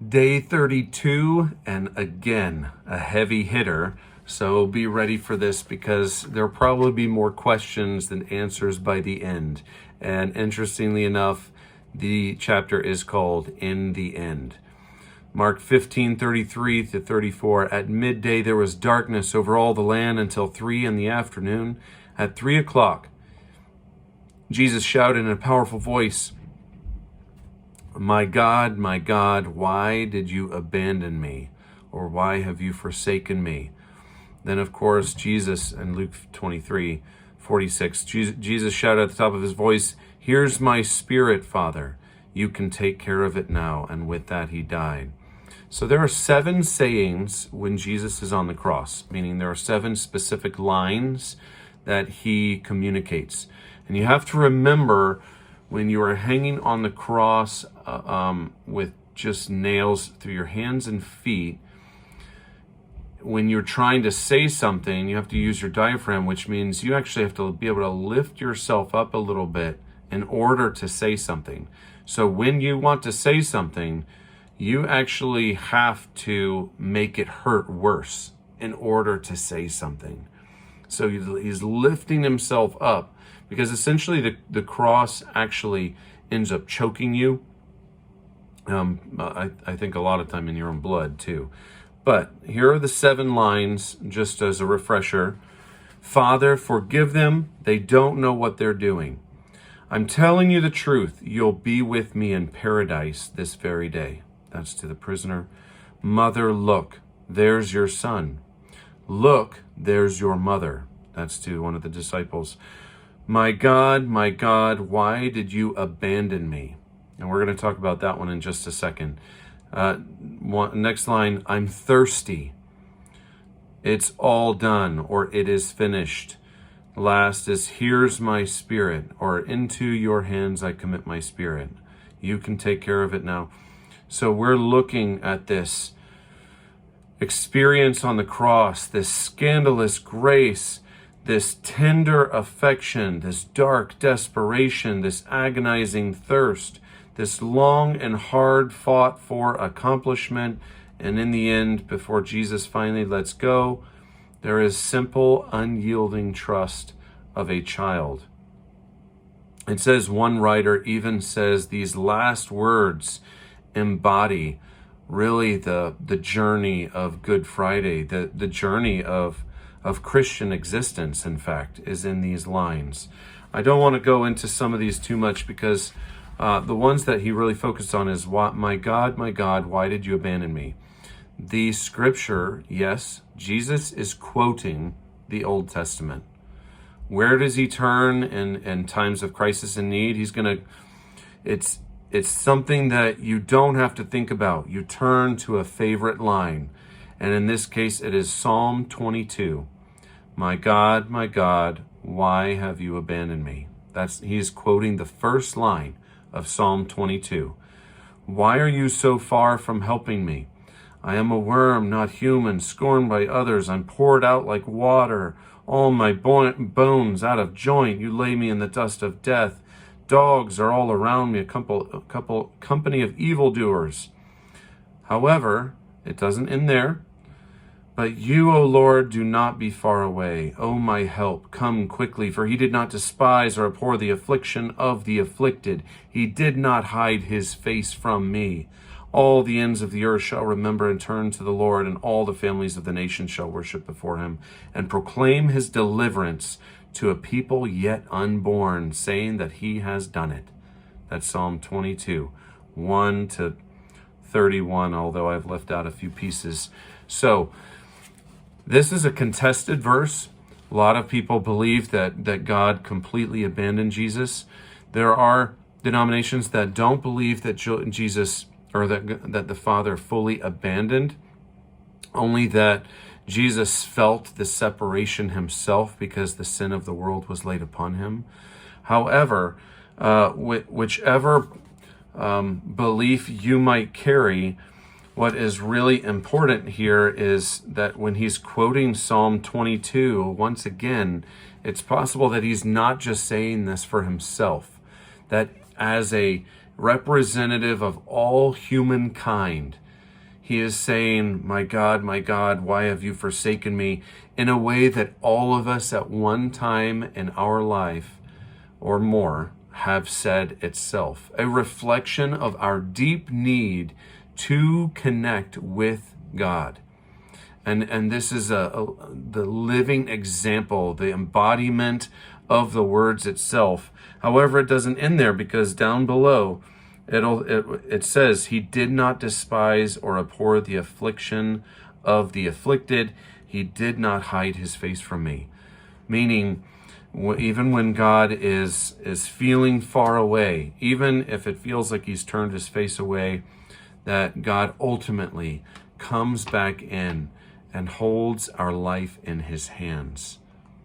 Day 32, and again, a heavy hitter. So be ready for this because there'll probably be more questions than answers by the end. And interestingly enough, the chapter is called In the End. Mark 15:33 to 34. At midday there was darkness over all the land until 3 in the afternoon. At 3 o'clock, Jesus shouted in a powerful voice, my God, why did you abandon me? Or why have you forsaken me? Then, of course, Jesus, in Luke 23:46, Jesus shouted at the top of his voice, here's my spirit, Father. You can take care of it now. And with that, he died. So there are 7 sayings when Jesus is on the cross, meaning there are 7 specific lines that he communicates. And you have to remember, when you are hanging on the cross with just nails through your hands and feet, when you're trying to say something, you have to use your diaphragm, which means you actually have to be able to lift yourself up a little bit in order to say something. So when you want to say something, you actually have to make it hurt worse in order to say something. So he's lifting himself up, because essentially the cross actually ends up choking you. I think a lot of time in your own blood too. But here are the 7 lines, just as a refresher. Father, forgive them. They don't know what they're doing. I'm telling you the truth. You'll be with me in paradise this very day. That's to the prisoner. Mother, look, there's your son. Look, there's your mother. That's to one of the disciples. My God, why did you abandon me? And we're going to talk about that one in just a second. Next line, I'm thirsty. It's all done, or it is finished. Last is, here's my spirit, or into your hands I commit my spirit. You can take care of it now. So we're looking at this experience on the cross, this scandalous grace, this tender affection, this dark desperation, this agonizing thirst, this long and hard fought for accomplishment. And in the end, before Jesus finally lets go, there is simple, unyielding trust of a child. It says, one writer even says these last words embody really the journey of Good Friday, the journey of Christian existence, in fact, is in these lines. I don't want to go into some of these too much, because the ones that he really focused on is, my God, why did you abandon me? The scripture, yes, Jesus is quoting the Old Testament. Where does he turn in times of crisis and need? It's something that you don't have to think about. You turn to a favorite line. And in this case, it is Psalm 22. My God, why have you abandoned me? He's quoting the first line of Psalm 22. Why are you so far from helping me? I am a worm, not human, scorned by others. I'm poured out like water, all my bones out of joint. You lay me in the dust of death. Dogs are all around me, a company of evildoers. However, it doesn't end there. But you, O Lord, do not be far away. O my help, come quickly, for he did not despise or abhor the affliction of the afflicted. He did not hide his face from me. All the ends of the earth shall remember and turn to the Lord, and all the families of the nations shall worship before him, and proclaim his deliverance to a people yet unborn, saying that he has done it. That's Psalm 22, 1 to 31, although I've left out a few pieces. So, this is a contested verse. A lot of people believe that God completely abandoned Jesus. There are denominations that don't believe that Jesus, or that the Father fully abandoned, only that Jesus felt the separation himself because the sin of the world was laid upon him. However, whichever belief you might carry, what is really important here is that when he's quoting Psalm 22, once again, it's possible that he's not just saying this for himself, that as a representative of all humankind, He is saying, my God, why have you forsaken me?" in a way that all of us at one time in our life or more have said itself. A reflection of our deep need to connect with God. And this is the living example, the embodiment of the words itself. However, it doesn't end there, because down below it says, "He did not despise or abhor the affliction of the afflicted. He did not hide his face from me." Meaning, even when God is feeling far away, even if it feels like he's turned his face away, that God ultimately comes back in and holds our life in his hands.